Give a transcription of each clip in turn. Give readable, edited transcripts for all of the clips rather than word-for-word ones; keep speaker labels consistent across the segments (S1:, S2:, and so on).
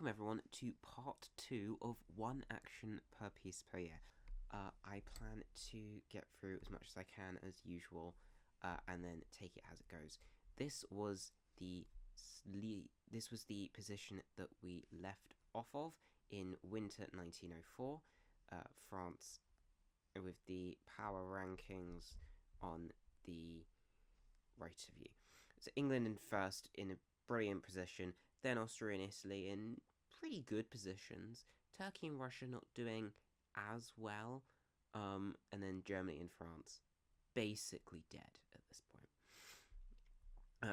S1: welcome everyone to part 2 of one action per piece per year. I plan to get through as much as I can as usual, and then take it as it goes. This was the position that we left off of in winter 1904, France, with the power rankings on the right of you. So England in first in a brilliant position, then Austria and Italy in pretty good positions, Turkey and Russia not doing as well, and then Germany and France basically dead at this point.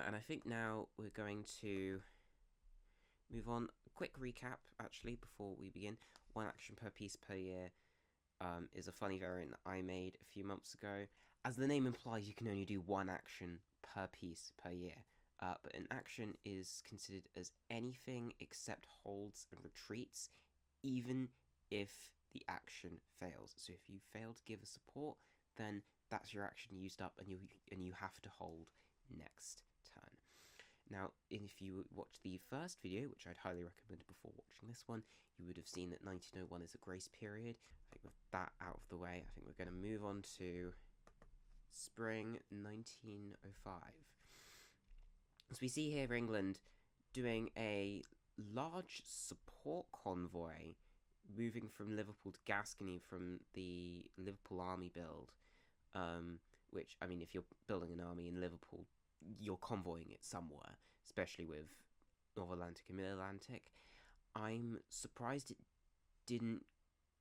S1: And I think now we're going to move on. A quick recap, actually, before we begin. One action per piece per year is a funny variant that I made a few months ago. As the name implies, you can only do one action per piece per year. But an action is considered as anything except holds and retreats, even if the action fails. So if you fail to give a support, then that's your action used up, and you have to hold next turn. Now, if you watch the first video, which I'd highly recommend before watching this one, you would have seen that 1901 is a grace period. I think with that out of the way, I think we're going to move on to spring 1905. So we see here England doing a large support convoy moving from Liverpool to Gascony from the Liverpool army build, which, I mean, if you're building an army in Liverpool, you're convoying it somewhere, especially with North Atlantic and Mid-Atlantic. I'm surprised it didn't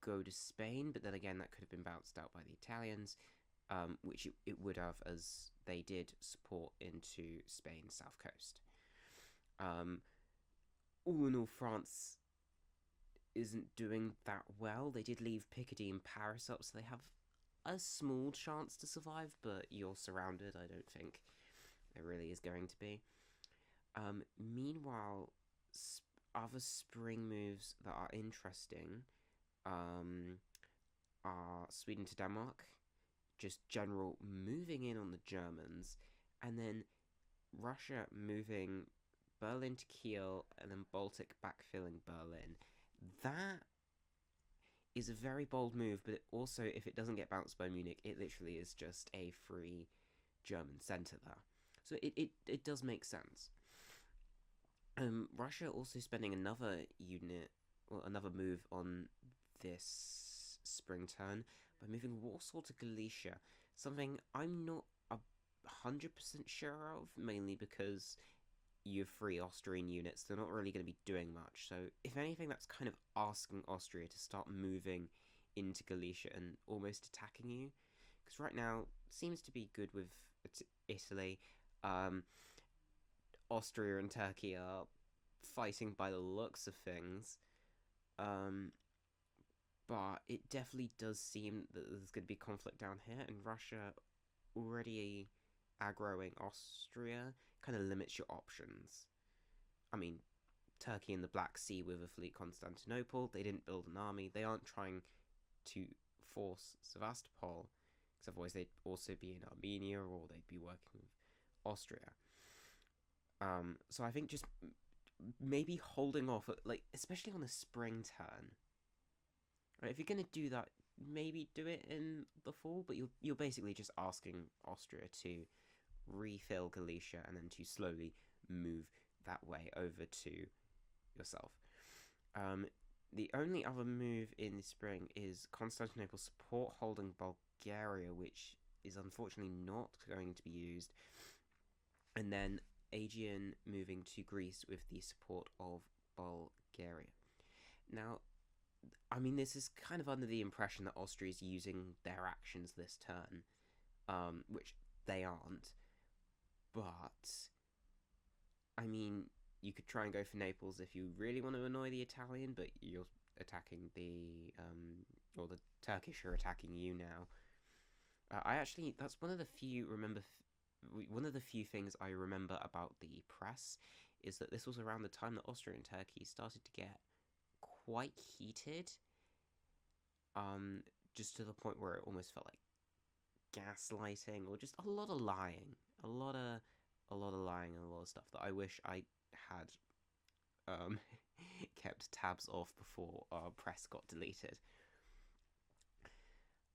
S1: go to Spain, but then again, that could have been bounced out by the Italians, which it would have, as they did support into Spain's south coast. All in all, France isn't doing that well. They did leave Picardy and Paris up, so they have a small chance to survive, but you're surrounded. I don't think there really is going to be. Meanwhile, other spring moves that are interesting are Sweden to Denmark, just general moving in on the Germans, and then Russia moving Berlin to Kiel, and then Baltic backfilling Berlin. That is a very bold move, but also, if it doesn't get bounced by Munich, it literally is just a free German centre there. So it does make sense. Russia also spending another move on this spring turn by moving Warsaw to Galicia, something I'm not 100% sure of, mainly because you have free Austrian units. They're not really going to be doing much, so if anything, that's kind of asking Austria to start moving into Galicia and almost attacking you, because right now it seems to be good with Italy. Austria and Turkey are fighting by the looks of things, but it definitely does seem that there's going to be conflict down here, and Russia already aggroing Austria kind of limits your options. I mean, Turkey in the Black Sea with a fleet Constantinople, they didn't build an army, they aren't trying to force Sevastopol, because otherwise they'd also be in Armenia, or they'd be working with Austria. So I think just maybe holding off, like, especially on the spring turn. Right, if you're going to do that, maybe do it in the fall, but you're basically just asking Austria to refill Galicia and then to slowly move that way over to yourself. The only other move in the spring is Constantinople support holding Bulgaria, which is unfortunately not going to be used, and then Aegean moving to Greece with the support of Bulgaria. Now, I mean, this is kind of under the impression that Austria is using their actions this turn, which they aren't. But, I mean, you could try and go for Naples if you really want to annoy the Italian, but you're attacking or the Turkish are attacking you now. That's one of the few things I remember about the press, is that this was around the time that Austria and Turkey started to get quite heated, just to the point where it almost felt like gaslighting, or just a lot of lying, a lot of lying, and a lot of stuff that I wish I had kept tabs off before our press got deleted.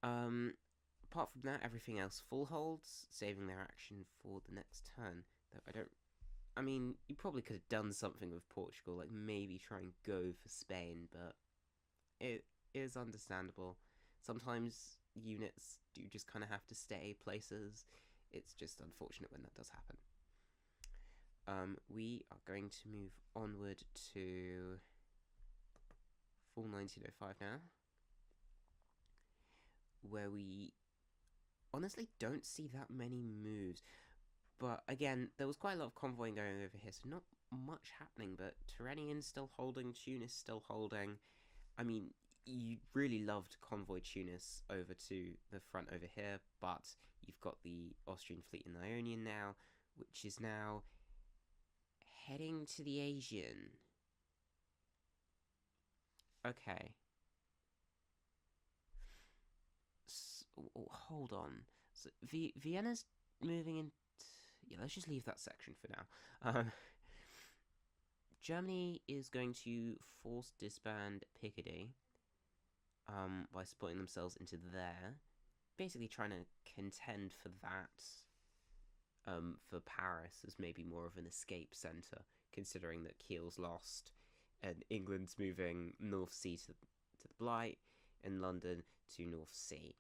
S1: Apart from that, everything else full holds, saving their action for the next turn. Though I mean, you probably could have done something with Portugal, like maybe try and go for Spain, but it is understandable. Sometimes units do just kind of have to stay places. It's just unfortunate when that does happen. We are going to move onward to full 1905 now, where we honestly don't see that many moves. But again, there was quite a lot of convoying going over here, so not much happening, but Turanian's still holding, Tunis still holding. I mean, you really loved convoy Tunis over to the front over here, but you've got the Austrian fleet in Ionian now, which is now heading to the Aegean. Okay. Hold on. So Vienna's moving in. Yeah, let's just leave that section for now. Germany is going to force disband Picardy by splitting themselves into there. Basically trying to contend for that, for Paris as maybe more of an escape centre, considering that Kiel's lost and England's moving North Sea to the Blight and London to North Sea.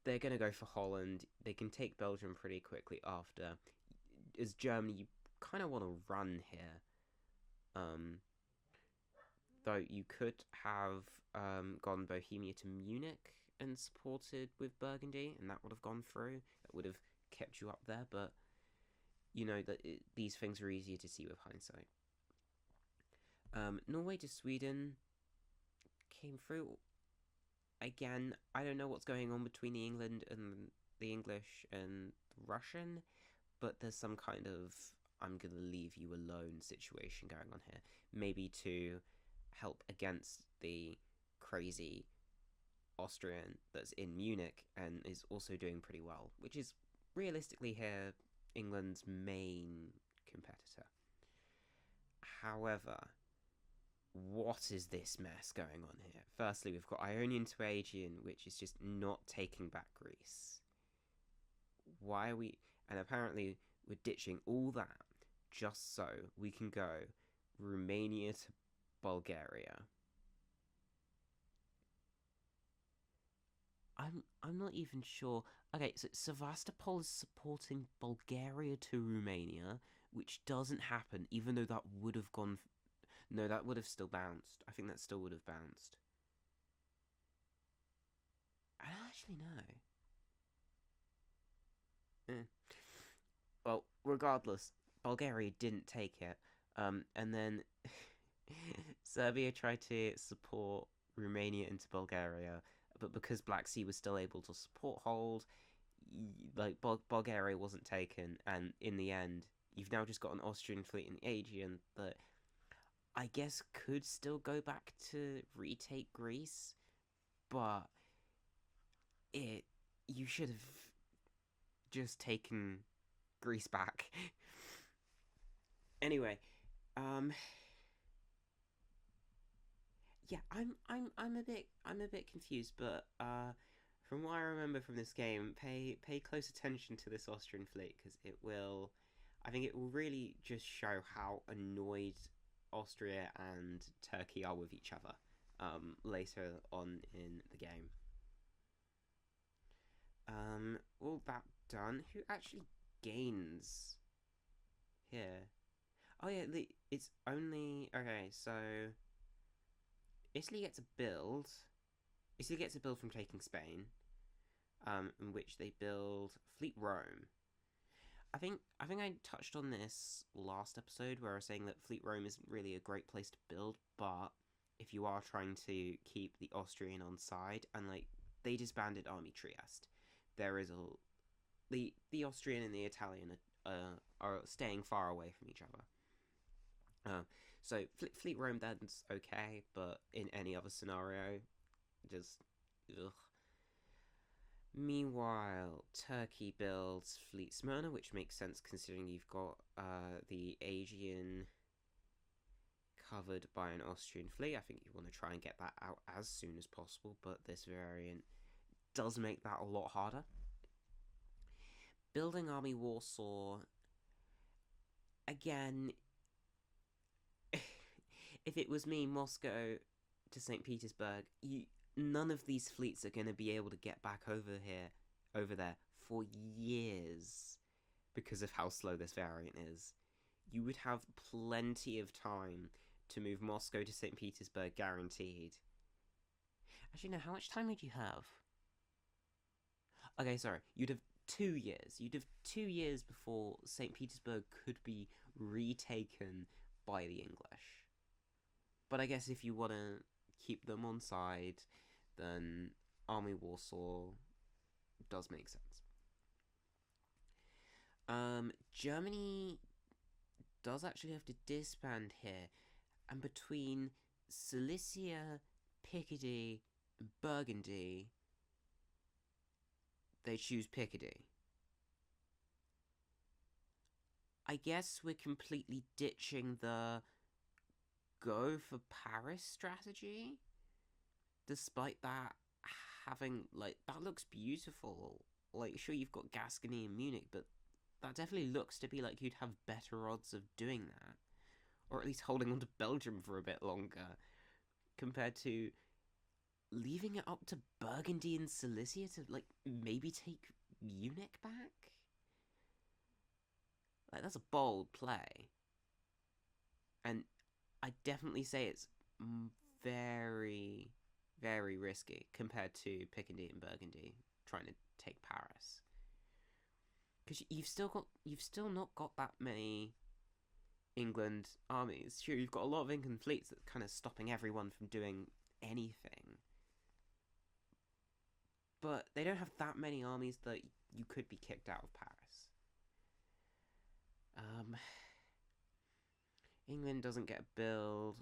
S1: They're going to go for Holland. They can take Belgium pretty quickly after. As Germany, you kind of want to run here. Though you could have gone Bohemia to Munich and supported with Burgundy, and that would have gone through. That would have kept you up there, but you know that these things are easier to see with hindsight. Norway to Sweden came through. Again, I don't know what's going on between the England and the English and the Russian, but there's some kind of I'm gonna leave you alone situation going on here. Maybe to help against the crazy Austrian that's in Munich and is also doing pretty well, which is realistically here England's main competitor. However, what is this mess going on here? Firstly, we've got Ionian to Aegean, which is just not taking back Greece. Why are we... And apparently we're ditching all that just so we can go Romania to Bulgaria. I'm not even sure. Okay, so Sevastopol is supporting Bulgaria to Romania, which doesn't happen, even though that would have gone... No, that would have still bounced. I think that still would have bounced. I don't actually know. Well, regardless, Bulgaria didn't take it. And then Serbia tried to support Romania into Bulgaria, but because Black Sea was still able to support hold, like Bulgaria wasn't taken, and in the end, you've now just got an Austrian fleet in the Aegean that I guess could still go back to retake Greece, but you should have just taken Greece back. Anyway, yeah, I'm a bit confused, but from what I remember from this game, pay close attention to this Austrian fleet because I think it will really just show how annoyed Austria and Turkey are with each other later on in the game. All that done, who actually gains here? Oh yeah, it's only... Okay, so Italy gets a build. Italy gets a build from taking Spain, in which they build Fleet Rome. I think I touched on this last episode where I was saying that Fleet Rome isn't really a great place to build, but if you are trying to keep the Austrian on side, and like they disbanded Army Trieste, there is the Austrian and the Italian are staying far away from each other. So Fleet Rome then's okay, but in any other scenario, just ugh. Meanwhile, Turkey builds Fleet Smyrna, which makes sense considering you've got the Aegean covered by an Austrian fleet. I think you want to try and get that out as soon as possible, but this variant does make that a lot harder. Building Army Warsaw, again, if it was me, Moscow to St. Petersburg, none of these fleets are going to be able to get back over there for years because of how slow this variant is. You would have plenty of time to move Moscow to St. Petersburg, guaranteed. Actually, no, how much time would you have? Okay, sorry, you'd have 2 years. You'd have 2 years before St. Petersburg could be retaken by the English. But I guess if you want to keep them on side, then Army Warsaw does make sense. Germany does actually have to disband here, and between Silesia, Picardy, and Burgundy, they choose Picardy. I guess we're completely ditching the go for Paris strategy, despite that having, like, that looks beautiful. Like, sure, you've got Gascony and Munich, but that definitely looks to be like you'd have better odds of doing that, or at least holding on to Belgium for a bit longer, compared to leaving it up to Burgundy and Silesia to, like, maybe take Munich back. Like, that's a bold play, and I definitely say it's very, very risky compared to Picardy and Burgundy trying to take Paris. Because you've still not got that many England armies. Sure, you've got a lot of England fleets that's kind of stopping everyone from doing anything, but they don't have that many armies that you could be kicked out of Paris. England doesn't get a build,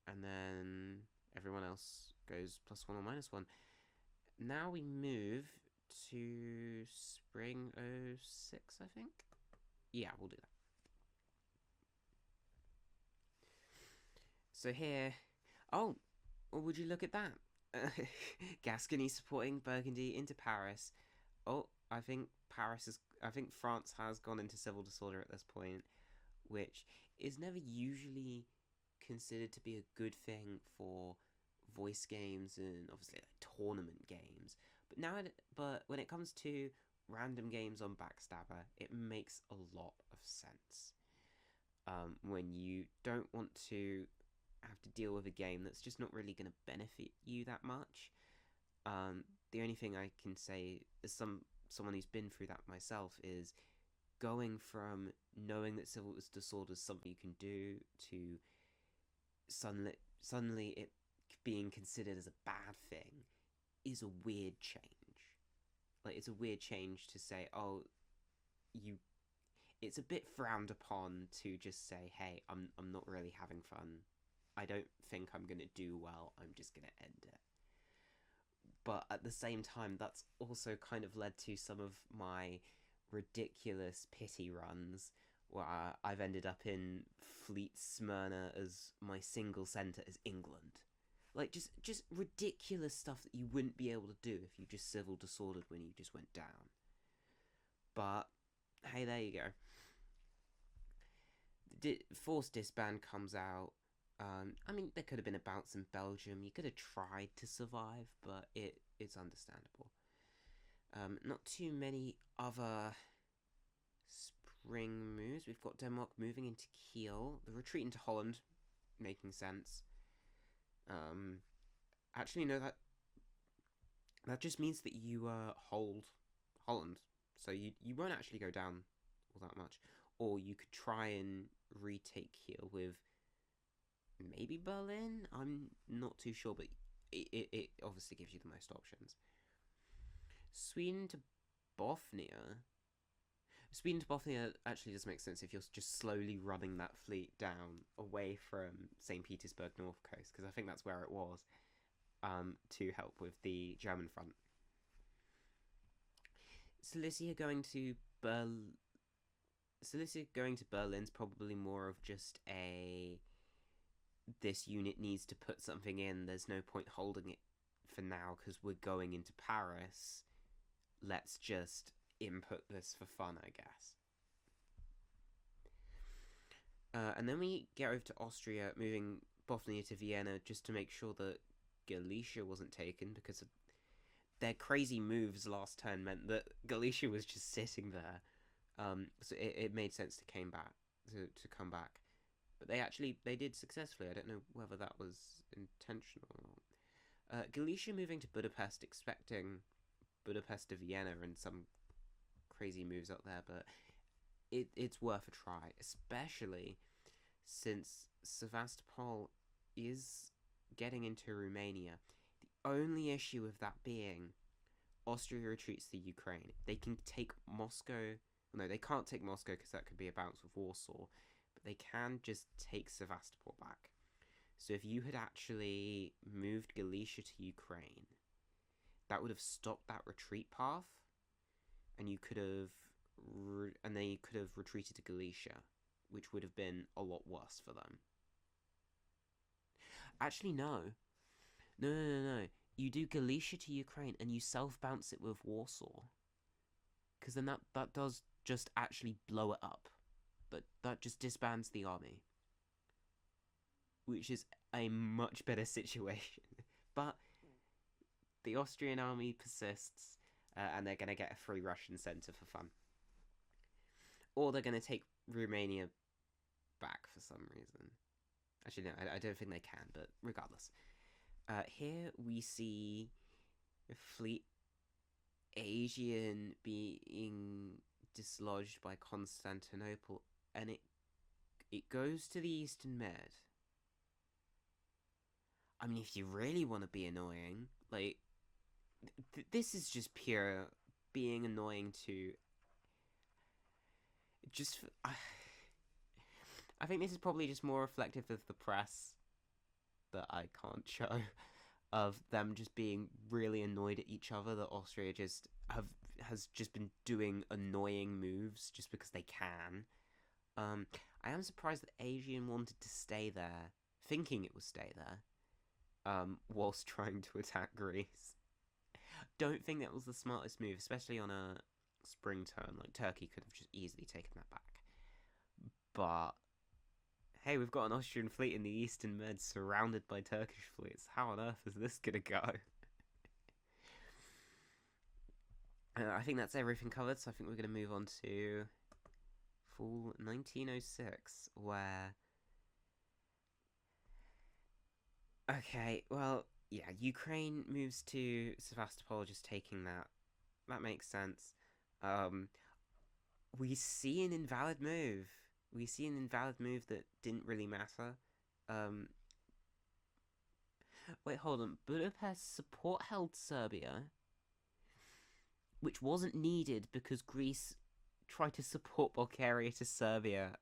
S1: and then everyone else goes +1 or -1. Now we move to spring 06, I think. Yeah, we'll do that. So here, oh, would you look at that? Gascony supporting Burgundy into Paris. Oh, I think France has gone into civil disorder at this point, which is never usually considered to be a good thing for voice games and obviously like tournament games. But when it comes to random games on Backstabber, it makes a lot of sense. When you don't want to have to deal with a game that's just not really going to benefit you that much. The only thing I can say as someone who's been through that myself is going from knowing that civil disorder is something you can do to suddenly it being considered as a bad thing is a weird change. Like, it's a weird change to say, oh, it's a bit frowned upon to just say, hey, I'm not really having fun. I don't think I'm going to do well. I'm just going to end it. But at the same time, that's also kind of led to some of my ridiculous pity runs where I've ended up in Fleet Smyrna as my single centre is England. Like, just ridiculous stuff that you wouldn't be able to do if you just civil disordered when you just went down. But, hey, there you go. Forced disband comes out. I mean, there could have been a bounce in Belgium. You could have tried to survive, but it's understandable. Not too many other spring moves. We've got Denmark moving into Kiel. The retreat into Holland, making sense. Actually, no, that just means that you hold Holland. So you won't actually go down all that much. Or you could try and retake Kiel with maybe Berlin? I'm not too sure, but it obviously gives you the most options. Sweden to Bothnia. Sweden to Bothnia actually does make sense if you're just slowly running that fleet down away from St. Petersburg North Coast, because I think that's where it was, to help with the German front. Silesia going to Berlin's probably more of just a this unit needs to put something in. There's no point holding it for now because we're going into Paris. Let's just input this for fun, I guess. And then we get over to Austria, moving Bothnia to Vienna just to make sure that Galicia wasn't taken, because their crazy moves last turn meant that Galicia was just sitting there. So it made sense to come back. But they did successfully. I don't know whether that was intentional or not. Galicia moving to Budapest, expecting Budapest to Vienna and some crazy moves up there, but it's worth a try, especially since Sevastopol is getting into Romania. The only issue with that being Austria retreats to Ukraine. They can take Moscow. No, they can't take Moscow because that could be a bounce with Warsaw, but they can just take Sevastopol back. So if you had actually moved Galicia to Ukraine, that would have stopped that retreat path, and you could have and they could have retreated to Galicia, which would have been a lot worse for them. Actually, no. No. You do Galicia to Ukraine and you self-bounce it with Warsaw. Because then that does just actually blow it up. That just disbands the army. Which is a much better situation. But the Austrian army persists, and they're going to get a free Russian centre for fun. Or they're going to take Romania back for some reason. Actually, no, I don't think they can, but regardless. Here we see Fleet Asian being dislodged by Constantinople, and it goes to the Eastern Med. I mean, if you really want to be annoying, like, this is just pure being annoying to... Just... I think this is probably just more reflective of the press that I can't show, of them just being really annoyed at each other, that Austria has just been doing annoying moves just because they can. I am surprised that Asian wanted to stay there, thinking it would stay there, whilst trying to attack Greece. Don't think that was the smartest move, especially on a spring turn. Like, Turkey could have just easily taken that back. But hey, we've got an Austrian fleet in the Eastern Med surrounded by Turkish fleets. How on earth is this gonna go? I think that's everything covered, so I think we're gonna move on to fall 1906, where... Okay, well, yeah, Ukraine moves to Sevastopol, just taking that. That makes sense. We see an invalid move. We see an invalid move that didn't really matter. Wait, hold on. Budapest support held Serbia, which wasn't needed because Greece tried to support Bulgaria to Serbia.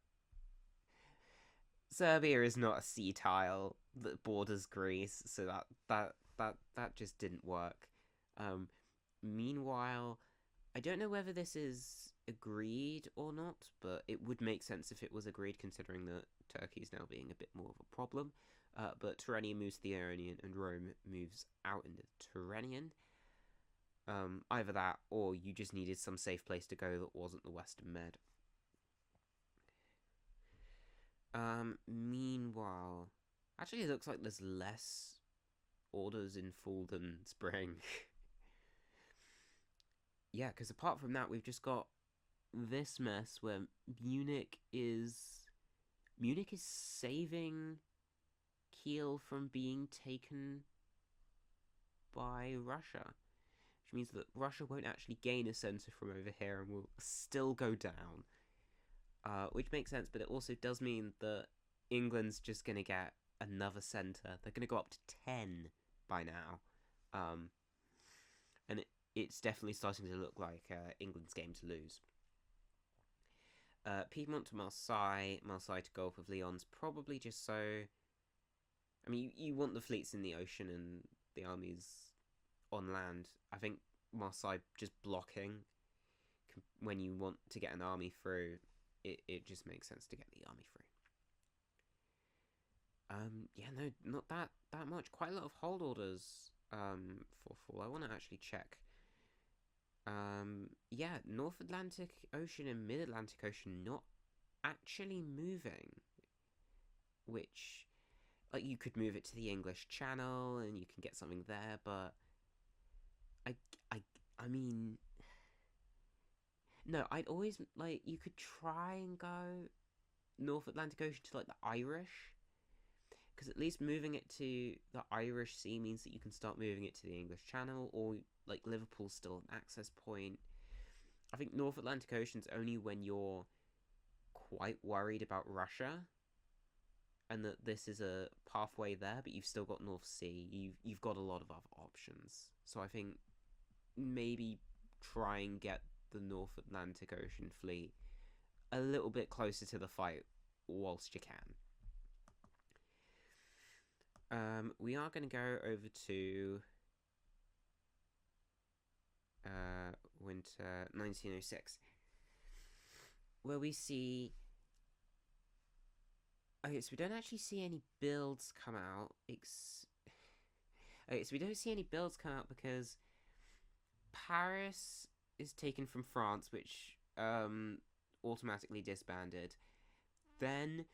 S1: Serbia is not a sea tile that borders Greece, so that just didn't work. Meanwhile, I don't know whether this is agreed or not, but it would make sense if it was agreed, considering that Turkey is now being a bit more of a problem. But Tyrrhenian moves to the Ionian, and Rome moves out into Tyrrhenian. Either that, or you just needed some safe place to go that wasn't the Western Med. Meanwhile, actually it looks like there's less orders in fall than spring. Yeah, because apart from that, we've just got this mess where Munich is saving Kiel from being taken by Russia, which means that Russia won't actually gain a centre from over here and will still go down. Which makes sense, but it also does mean that England's just going to get another centre. They're going to go up to 10 by now. And it's definitely starting to look like England's game to lose. Piedmont to Marseille, Marseille to Gulf of Lyon's probably just so... I mean, you want the fleets in the ocean and the armies on land. I think Marseille just blocking when you want to get an army through... It just makes sense to get the army through. Yeah, no, not that much. Quite a lot of hold orders. For fall. I want to actually check. Yeah, North Atlantic Ocean and Mid Atlantic Ocean not actually moving, which like you could move it to the English Channel and you can get something there, but I I I mean, no, I'd always like you could try and go North Atlantic Ocean to like the Irish, because at least moving it to the Irish Sea means that you can start moving it to the English Channel, or like Liverpool's still an access point. I think North Atlantic Ocean's only when you're quite worried about Russia and that this is a pathway there, but you've still got North Sea. You've got a lot of other options. So I think maybe try and get the North Atlantic Ocean fleet a little bit closer to the fight whilst you can. We are going to go over to winter 1906, where we see. Okay, so we don't actually see any builds come out. Okay, so we don't see any builds come out because Paris is taken from France, which automatically disbanded. Then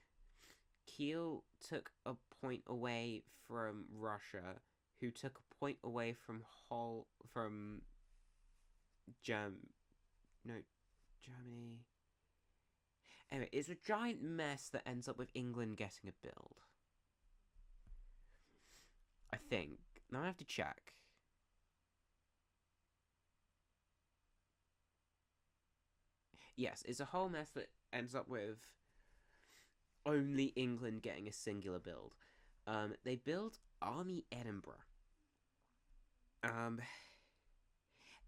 S1: Kiel took a point away from Russia, who took a point away from no, Germany. Anyway, it's a giant mess that ends up with England getting a build. I think. Now I have to check. Yes, it's a whole mess that ends up with only England getting a singular build. They build Army Edinburgh.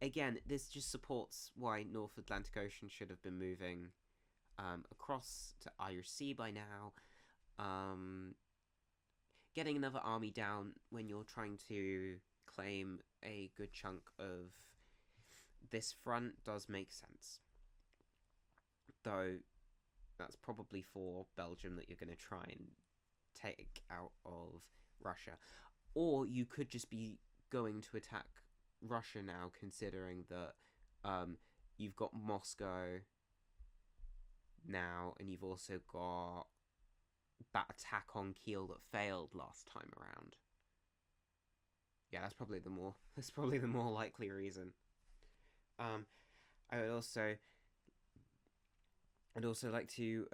S1: Again, this just supports why North Atlantic Ocean should have been moving across to Irish Sea by now. Getting another army down when you're trying to claim a good chunk of this front does make sense. Though that's probably for Belgium that you're going to try and take out of Russia. Or you could just be going to attack Russia now, considering that you've got Moscow now, and you've also got that attack on Kiel that failed last time around. Yeah, that's probably the more likely reason. I would also I'd also like to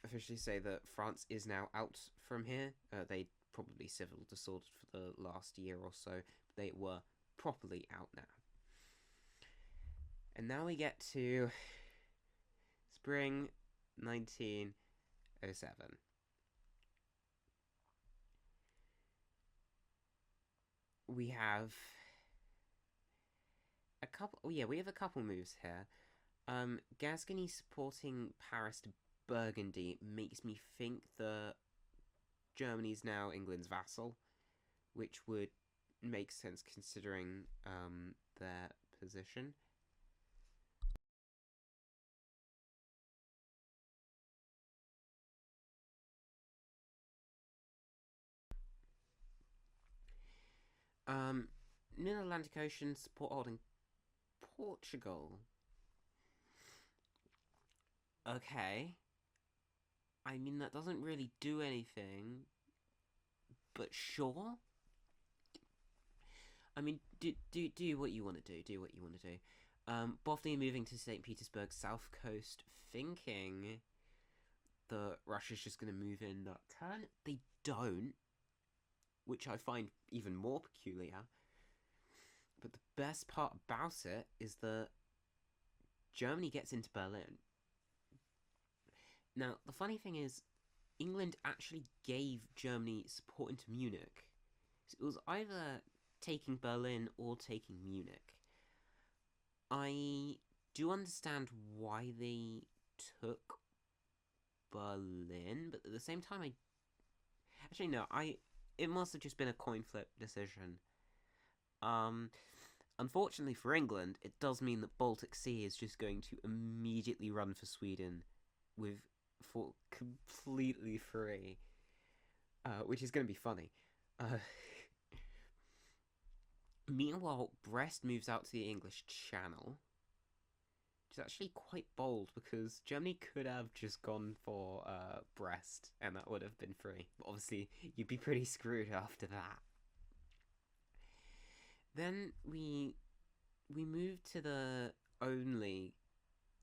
S1: officially say that France is now out from here. They probably civil disordered for the last year or so, but they were properly out now. And now we get to spring 1907. We have a couple. Oh yeah, we have a couple moves here. Gascony supporting Paris to Burgundy makes me think that Germany's now England's vassal, which would make sense considering their position. Mid-Atlantic Ocean support holding Portugal. Okay. I mean, that doesn't really do anything, but sure. I mean, do what you want to do. Do what you want to do. Bothnia moving to St. Petersburg, South Coast, thinking that Russia's just going to move in that turn. They don't, which I find even more peculiar. But the best part about it is that Germany gets into Berlin. Now, the funny thing is, England actually gave Germany support into Munich. So it was either taking Berlin or taking Munich. I do understand why they took Berlin, but at the same time, actually no, it must have just been a coin flip decision. Unfortunately for England, it does mean that Baltic Sea is just going to immediately run for Sweden for completely free. which is going to be funny. Uh, Meanwhile, Brest moves out to the English Channel, which is actually quite bold because Germany could have just gone for Brest and that would have been free. But obviously, you'd be pretty screwed after that. Then we move to the only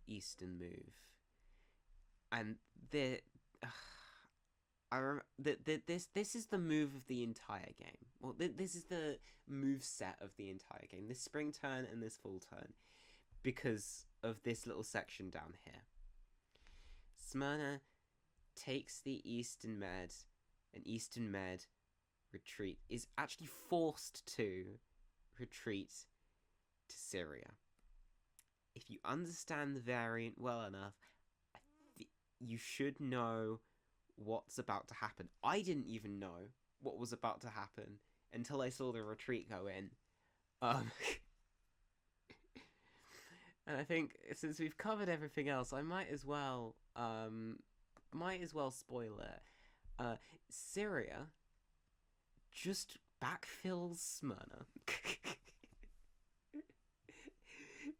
S1: Eastern move, and the this is the move of the entire game. Well, this is the move set of the entire game. This spring turn and this fall turn, because of this little section down here. Smyrna takes the Eastern Med, and Eastern Med retreat is actually forced to retreat to Syria. If you understand the variant well enough, you should know what's about to happen. I didn't even know what was about to happen until I saw the retreat go in. And I think since we've covered everything else, I might as well spoil it. Syria just backfills Smyrna.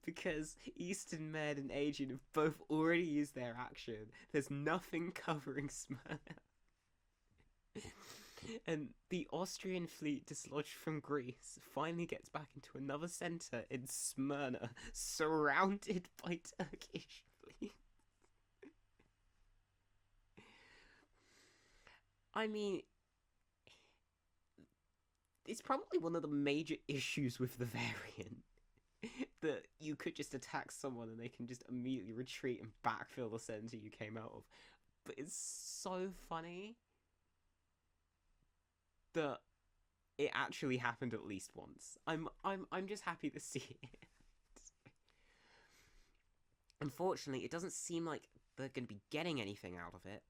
S1: Because Eastern Med and Aegean have both already used their action. There's nothing covering Smyrna. And the Austrian fleet dislodged from Greece finally gets back into another centre in Smyrna, surrounded by Turkish fleet. I mean, it's probably one of the major issues with the variant. That you could just attack someone and they can just immediately retreat and backfill the center you came out of. But it's so funny that it actually happened at least once. I'm just happy to see it. Unfortunately, it doesn't seem like they're going to be getting anything out of it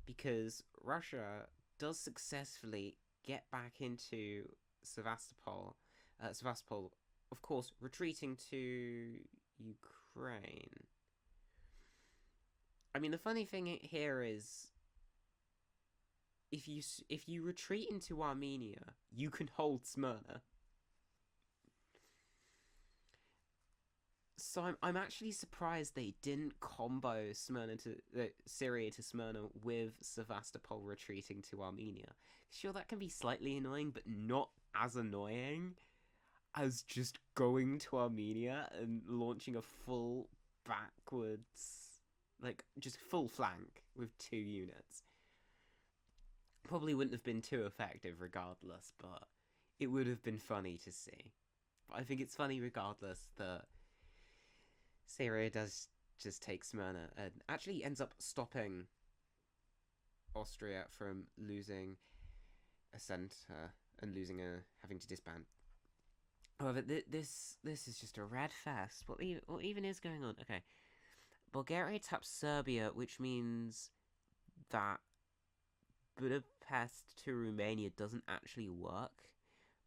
S1: because Russia does successfully get back into Sevastopol. Sevastopol, of course, retreating to Ukraine. I mean, the funny thing here is, if you retreat into Armenia, you can hold Smyrna. So I'm actually surprised they didn't combo Syria to Smyrna with Sevastopol retreating to Armenia. Sure, that can be slightly annoying, but not as annoying as just going to Armenia and launching a full backwards, like just full flank with 2 units. Probably wouldn't have been too effective regardless, but it would have been funny to see. But I think it's funny regardless that Syria does just take Smyrna and actually ends up stopping Austria from losing a centre and having to disband. However, this is just a red fest. What even is going on? Okay, Bulgaria taps Serbia, which means that Budapest to Romania doesn't actually work,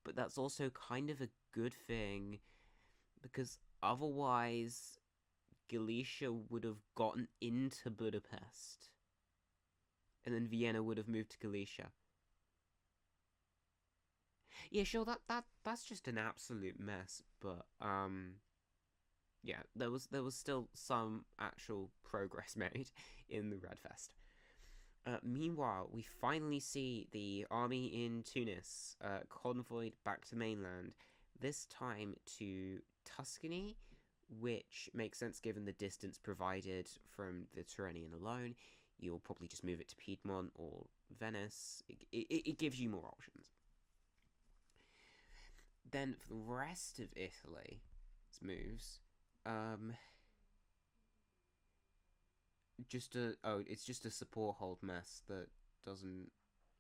S1: but that's also kind of a good thing because otherwise Galicia would have gotten into Budapest and then Vienna would have moved to Galicia. Yeah, sure, that's just an absolute mess, but yeah, there was still some actual progress made in the Redfest. Meanwhile, we finally see the army in Tunis convoyed back to mainland, this time to Tuscany, which makes sense given the distance provided from the Tyrrhenian alone. You'll probably just move it to Piedmont or Venice. It gives you more options. Then for the rest of Italy's moves, it's just a support hold mess that doesn't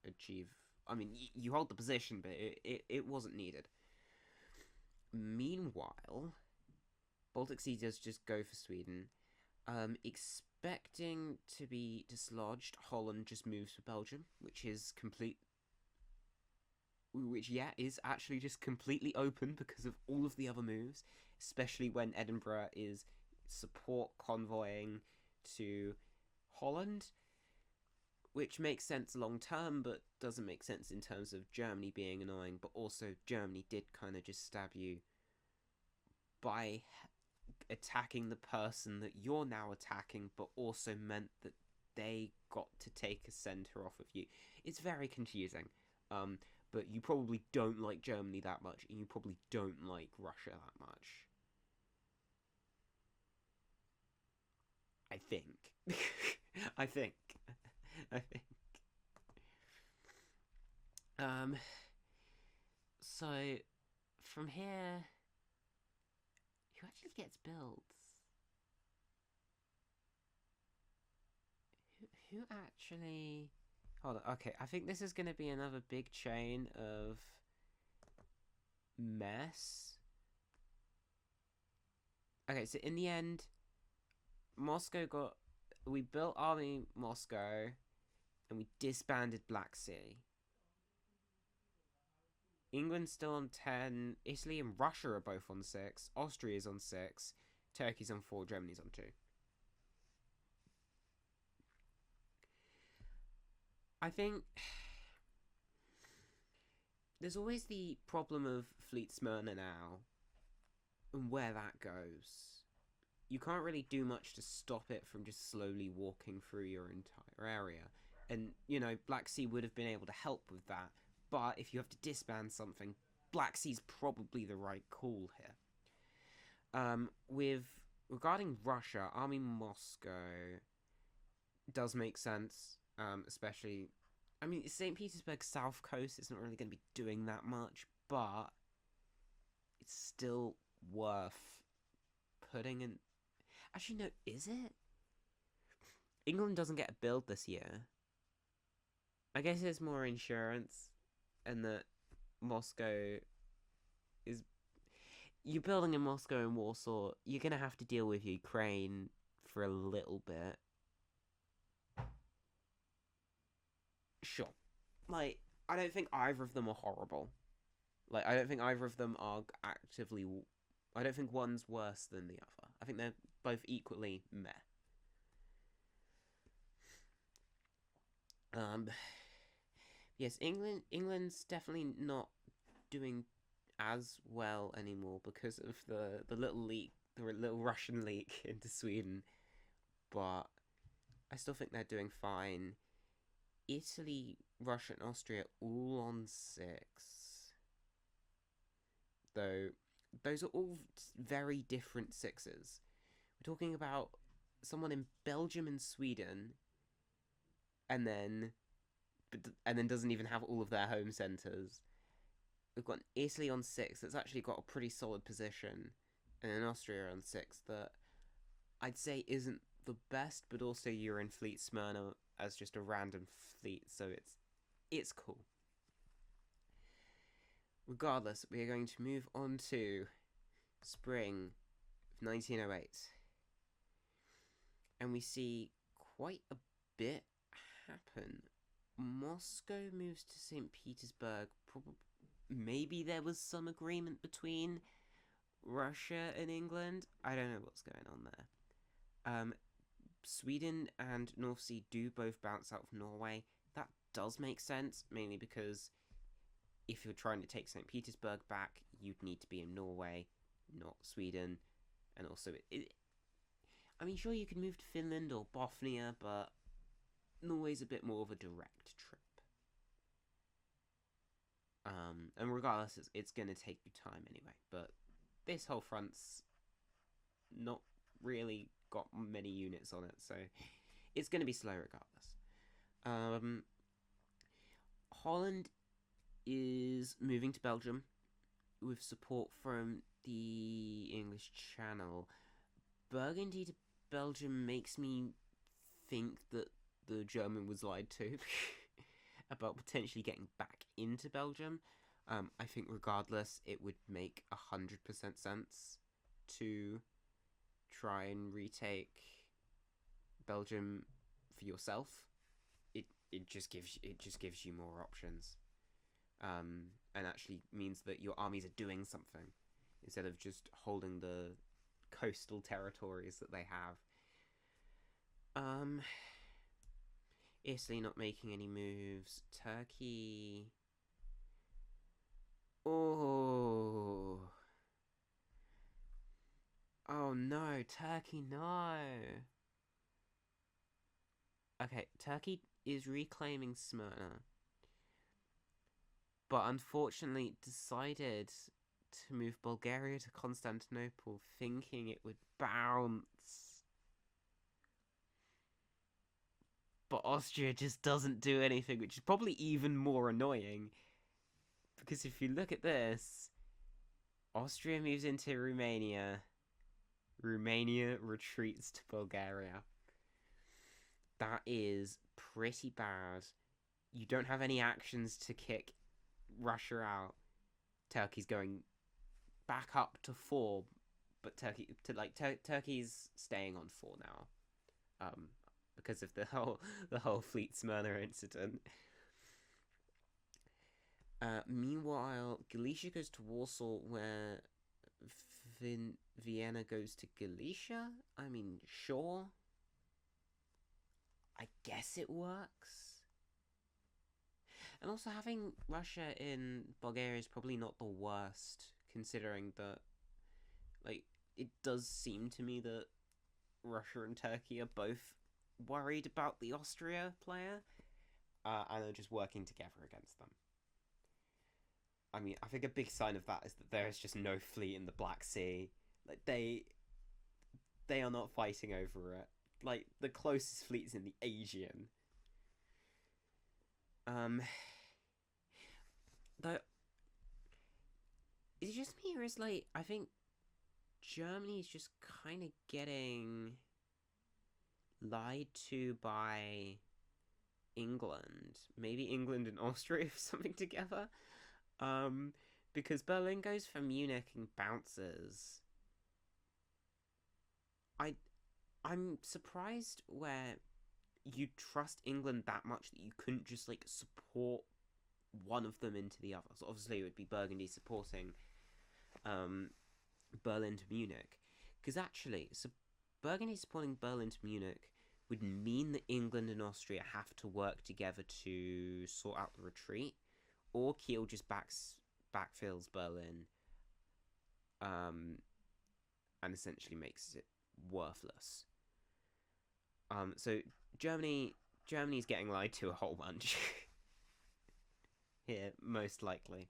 S1: achieve. I mean, you hold the position, but it wasn't needed. Meanwhile, Baltic Sea does just go for Sweden. Expecting to be dislodged, Holland just moves for Belgium, which is is actually just completely open because of all of the other moves, especially when Edinburgh is support convoying to Holland. which makes sense long term, but doesn't make sense in terms of Germany being annoying. But also, Germany did kind of just stab you by attacking the person that you're now attacking, but also meant that they got to take a center off of you. It's very confusing. But you probably don't like Germany that much, and you probably don't like Russia that much. I think. I think. I think. So, from here, who actually gets built? Who actually... Hold on, okay, I think this is going to be another big chain of mess. Okay, so in the end, Moscow got... We built Army Moscow, and we disbanded Black Sea. England's still on 10, Italy and Russia are both on 6, Austria's on 6, Turkey's on 4, Germany's on 2. I think there's always the problem of Fleet Smyrna now and where that goes. You can't really do much to stop it from just slowly walking through your entire area. And, you know, Black Sea would have been able to help with that. But if you have to disband something, Black Sea's probably the right call here. Regarding Russia, Army Moscow does make sense. Especially, I mean, St. Petersburg South Coast is not really going to be doing that much, but it's still worth putting in. Actually, no, is it? England doesn't get a build this year. I guess it's more insurance, and that Moscow is... You're building in Moscow and Warsaw, you're going to have to deal with Ukraine for a little bit. Sure. Like, I don't think either of them are horrible. Like, I don't think either of them are actively... I don't think one's worse than the other. I think they're both equally meh. Yes, England's definitely not doing as well anymore because of the little leak, the little Russian leak into Sweden. But I still think they're doing fine. Italy, Russia, and Austria all on 6. Though, those are all very different 6s. We're talking about someone in Belgium and Sweden, and then doesn't even have all of their home centres. We've got Italy on 6 that's actually got a pretty solid position, and then Austria on 6 that I'd say isn't the best, but also you're in Fleet Smyrna as just a random fleet, so it's cool. Regardless, we are going to move on to spring of 1908. And we see quite a bit happen. Moscow moves to St. Petersburg. Maybe there was some agreement between Russia and England. I don't know what's going on there. Sweden and North Sea do both bounce out of Norway. That does make sense, mainly because if you're trying to take St. Petersburg back, you'd need to be in Norway, not Sweden. And also, I mean, sure, you can move to Finland or Bothnia, but Norway's a bit more of a direct trip. And regardless, it's going to take you time anyway. But this whole front's not really got many units on it, so it's going to be slow regardless. Holland is moving to Belgium with support from the English Channel. Burgundy to Belgium makes me think that the German was lied to about potentially getting back into Belgium. I think regardless, it would make 100% sense to try and retake Belgium for yourself. It just gives you more options, and actually means that your armies are doing something instead of just holding the coastal territories that they have. Italy not making any moves. Turkey. Oh. Oh no, Turkey, no. Okay, Turkey is reclaiming Smyrna, but unfortunately decided to move Bulgaria to Constantinople, thinking it would bounce. But Austria just doesn't do anything, which is probably even more annoying. Because if you look at this, Austria moves into Romania. Romania retreats to Bulgaria. That is pretty bad. You don't have any actions to kick Russia out. Turkey's going back up to 4, but Turkey's staying on 4 now. Because of the whole Fleet Smyrna incident. Meanwhile, Galicia goes to Warsaw, where Vienna goes to Galicia. I mean, sure. I guess it works. And also, having Russia in Bulgaria is probably not the worst, considering that, like, it does seem to me that Russia and Turkey are both worried about the Austria player, and are just working together against them. I mean, I think a big sign of that is that there is just no fleet in the Black Sea. Like, they are not fighting over it. Like, the closest fleet's in the Aegean. Though, is it just me, or is, like, I think Germany's just kind of getting lied to by England. Maybe England and Austria have something together. Because Berlin goes for Munich and bounces. I'm surprised where you trust England that much that you couldn't just, like, support one of them into the other. So obviously it would be Burgundy supporting Berlin to Munich. Because actually, so Burgundy supporting Berlin to Munich would mean that England and Austria have to work together to sort out the retreat, or Kiel just backfills Berlin, and essentially makes it worthless. So Germany's getting lied to a whole bunch here, most likely.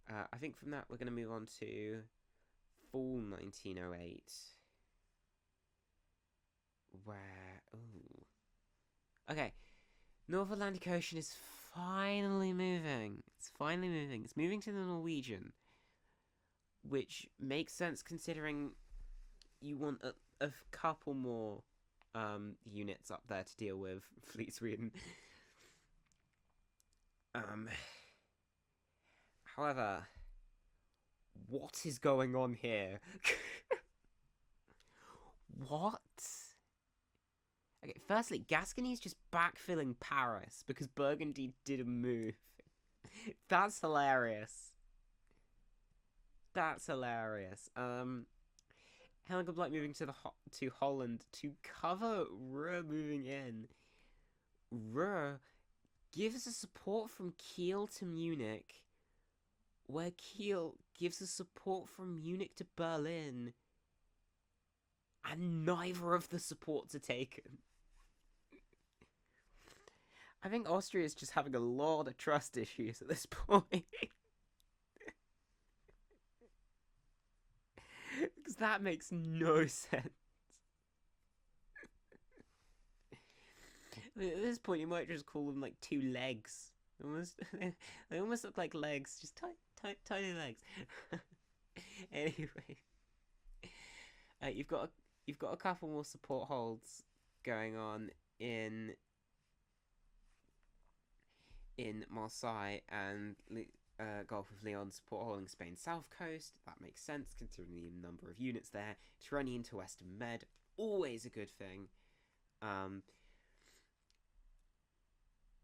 S1: I think from that we're going to move on to fall 1908, where okay, North Atlantic Ocean is finally moving. It's finally moving. It's moving to the Norwegian, which makes sense considering you want a couple more units up there to deal with Fleet Sweden. However, what is going on here? What? Okay, firstly, Gascony is just backfilling Paris because Burgundy did a move. That's hilarious. That's hilarious. Helga Blight moving to Holland to cover Ruhr moving in. Ruhr gives us support from Kiel to Munich, where Kiel gives us support from Munich to Berlin, and neither of the supports are taken. I think Austria is just having a lot of trust issues at this point. Because that makes no sense. At this point, you might just call them like two legs. They almost look like legs, just tiny legs. Anyway, you've got a couple more support holds going on in Marseille and Gulf of Leon support holding Spain's south coast. That makes sense considering the number of units there. Tyrrhenian to Western Med, always a good thing.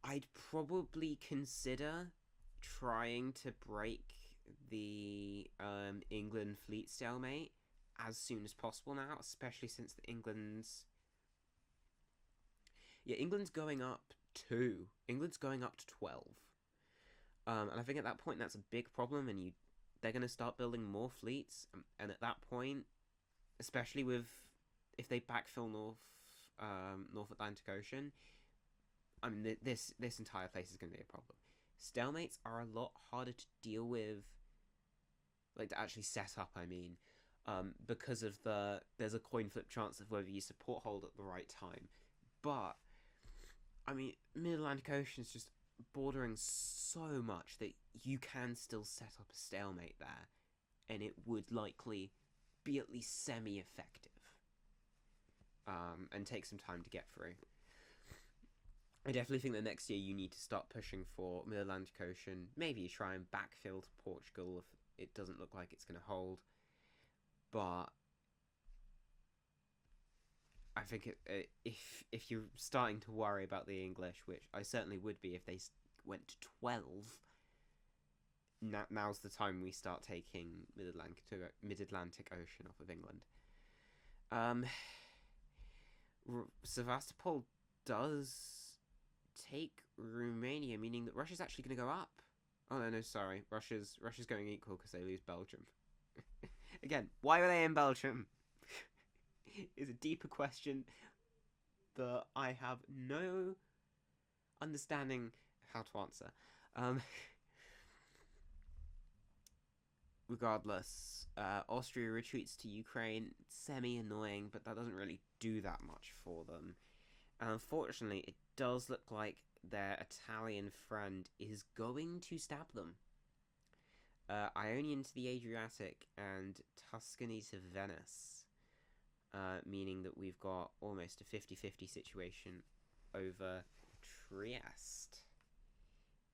S1: I'd probably consider trying to break the England fleet stalemate as soon as possible now, especially since Yeah, England's going up 2. England's going up to 12. And I think at that point that's a big problem, and they're going to start building more fleets. And at that point, especially with if they backfill North Atlantic Ocean, I mean this entire place is going to be a problem. Stalemates are a lot harder to deal with, like to actually set up. I mean, because of there's a coin flip chance of whether you support hold at the right time. But I mean, Mid-Atlantic Ocean is just bordering so much that you can still set up a stalemate there, and it would likely be at least semi-effective, and take some time to get through. I definitely think that next year you need to start pushing for Mid-Atlantic Ocean. Maybe try and backfill to Portugal if it doesn't look like it's going to hold. But I think if you're starting to worry about the English, which I certainly would be if they went to 12, now's the time we start taking Mid-Atlantic Ocean off of England. Sevastopol does take Romania, meaning that Russia's actually going to go up. Oh no, sorry, Russia's going equal because they lose Belgium. Again, why were they in Belgium? Is a deeper question that I have no understanding how to answer. Regardless, Austria retreats to Ukraine. Semi-annoying, but that doesn't really do that much for them. And unfortunately, it does look like their Italian friend is going to stab them. Ionian to the Adriatic and Tuscany to Venice. Meaning that we've got almost a 50-50 situation over Trieste.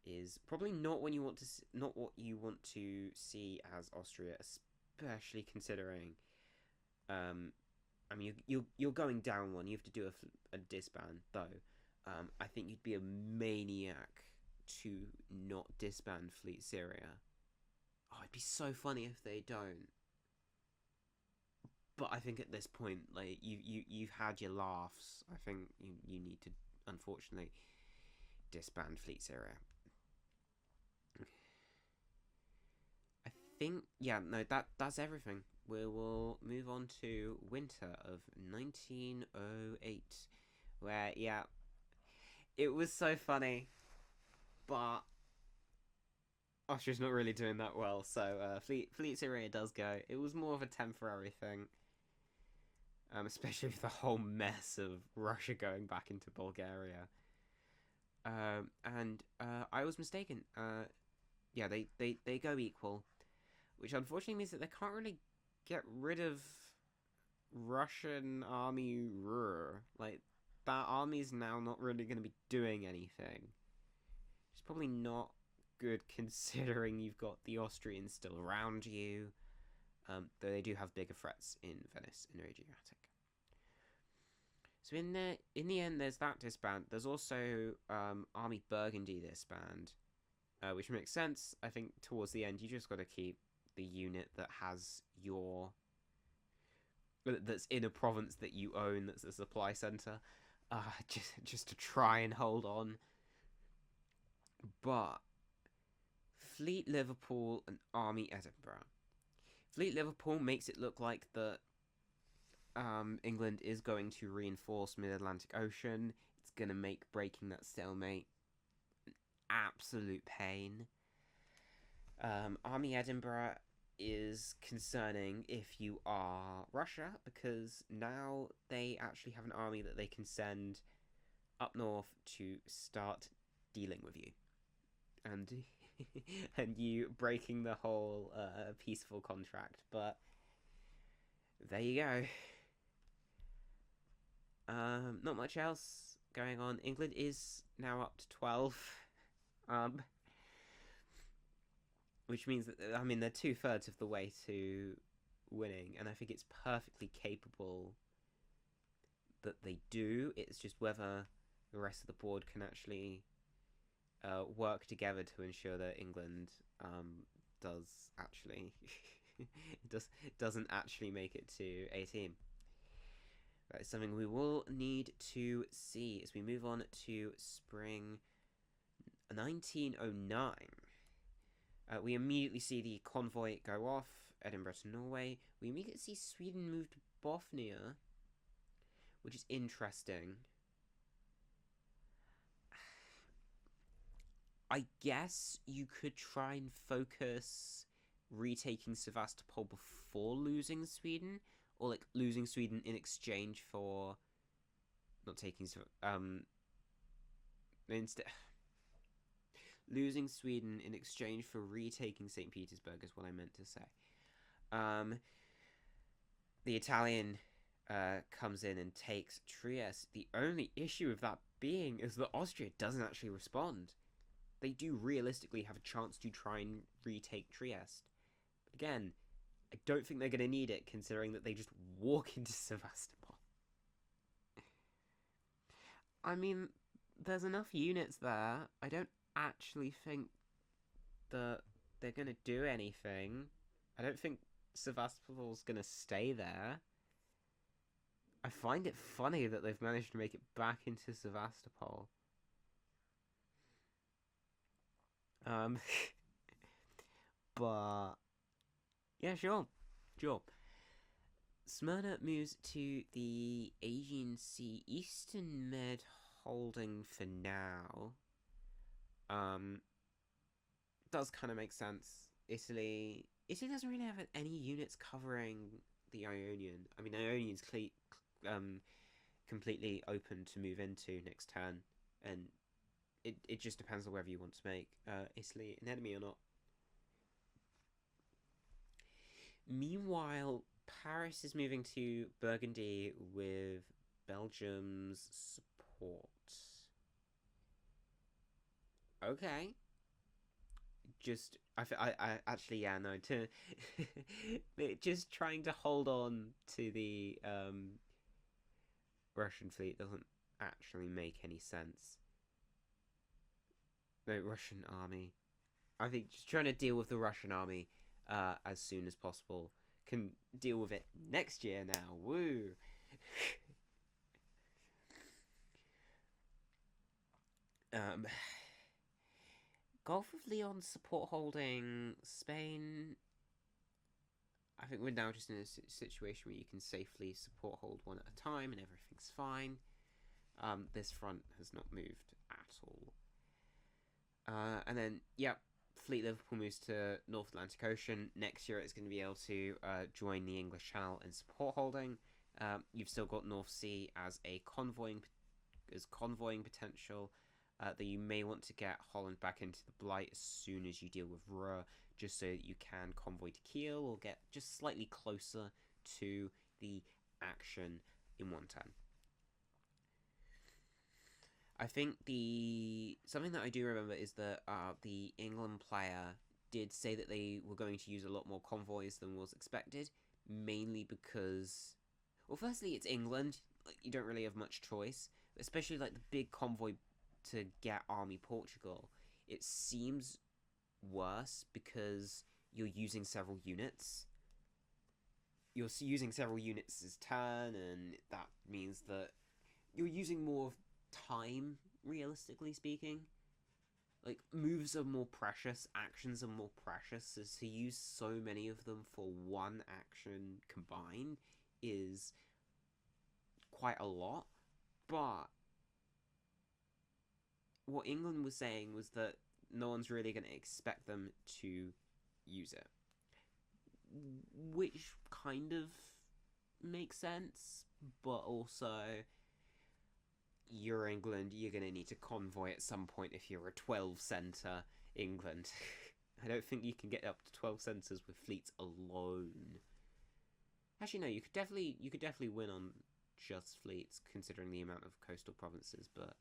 S1: Is probably not what you want to see as Austria, especially considering. I mean, you're going down one. You have to do a disband, though. I think you'd be a maniac to not disband Fleet Syria. Oh, it'd be so funny if they don't. But I think at this point, like you've had your laughs. I think you need to, unfortunately, disband Fleet Syria. I think that's everything. We will move on to winter of 1908, where it was so funny, but Austria's not really doing that well. So Fleet Syria does go. It was more of a temporary thing. Especially with the whole mess of Russia going back into Bulgaria. And I was mistaken. They go equal, which unfortunately means that they can't really get rid of Russian army. Like, that army's now not really going to be doing anything. It's probably not good considering you've got the Austrians still around you. Though they do have bigger threats in Venice and Adriatic. So in the end, there's that disband. There's also Army Burgundy disband, which makes sense. I think towards the end, you just got to keep the unit that has that's in a province that you own, that's a supply center, just to try and hold on. But Fleet Liverpool and Army Edinburgh. Fleet Liverpool makes it look like that England is going to reinforce Mid-Atlantic Ocean. It's going to make breaking that stalemate an absolute pain. Army Edinburgh is concerning if you are Russia, because now they actually have an army that they can send up north to start dealing with you. And you breaking the whole peaceful contract. But there you go. Not much else going on. England is now up to 12. Which means that, I mean, they're 2/3 of the way to winning. And I think it's perfectly capable that they do. It's just whether the rest of the board can actually work together to ensure that England doesn't actually make it to 18. That is something we will need to see as we move on to spring 1909. We immediately see the convoy go off, Edinburgh to Norway. We immediately see Sweden move to Bothnia, which is interesting. I guess you could try and focus retaking Sevastopol before losing Sweden, or like losing Sweden in exchange for not taking instead losing Sweden in exchange for retaking St. Petersburg is what I meant to say. The Italian comes in and takes Trieste. The only issue with that being is that Austria doesn't actually respond. They do realistically have a chance to try and retake Trieste. But again, I don't think they're going to need it, considering that they just walk into Sevastopol. I mean, there's enough units there. I don't actually think that they're going to do anything. I don't think Sevastopol's going to stay there. I find it funny that they've managed to make it back into Sevastopol. But yeah, sure. Smyrna moves to the Aegean Sea Eastern Med holding for now. Does kind of make sense. Italy doesn't really have any units covering the Ionian. I mean, Ionian's completely open to move into next turn, and it just depends on whether you want to make Italy an enemy or not. Meanwhile, Paris is moving to Burgundy with Belgium's support. Okay. I actually, yeah, no, to just trying to hold on to the Russian fleet doesn't actually make any sense. The Russian army. I think just trying to deal with the Russian army as soon as possible. Can deal with it next year now. Woo! Gulf of Leon support holding Spain. I think we're now just in a situation where you can safely support hold one at a time and everything's fine. This front has not moved at all. And then, yep, Fleet Liverpool moves to North Atlantic Ocean. Next year it's going to be able to join the English Channel in support holding. You've still got North Sea as a convoying potential. That you may want to get Holland back into the Blight as soon as you deal with Ruhr, just so that you can convoy to Kiel or get just slightly closer to the action in one turn. I think something that I do remember is that the England player did say that they were going to use a lot more convoys than was expected, mainly because, well, firstly, it's England. Like, you don't really have much choice, especially like the big convoy to get Army Portugal. It seems worse because you're using several units. You're using several units this turn, and that means that you're using more time, realistically speaking. Like, moves are more precious, actions are more precious, so to use so many of them for one action combined is quite a lot. But what England was saying was that no one's really going to expect them to use it, which kind of makes sense, but also you're England, you're going to need to convoy at some point if you're a 12 centre England. I don't think you can get up to 12 centres with fleets alone. Actually, no, you could definitely win on just fleets, considering the amount of coastal provinces, but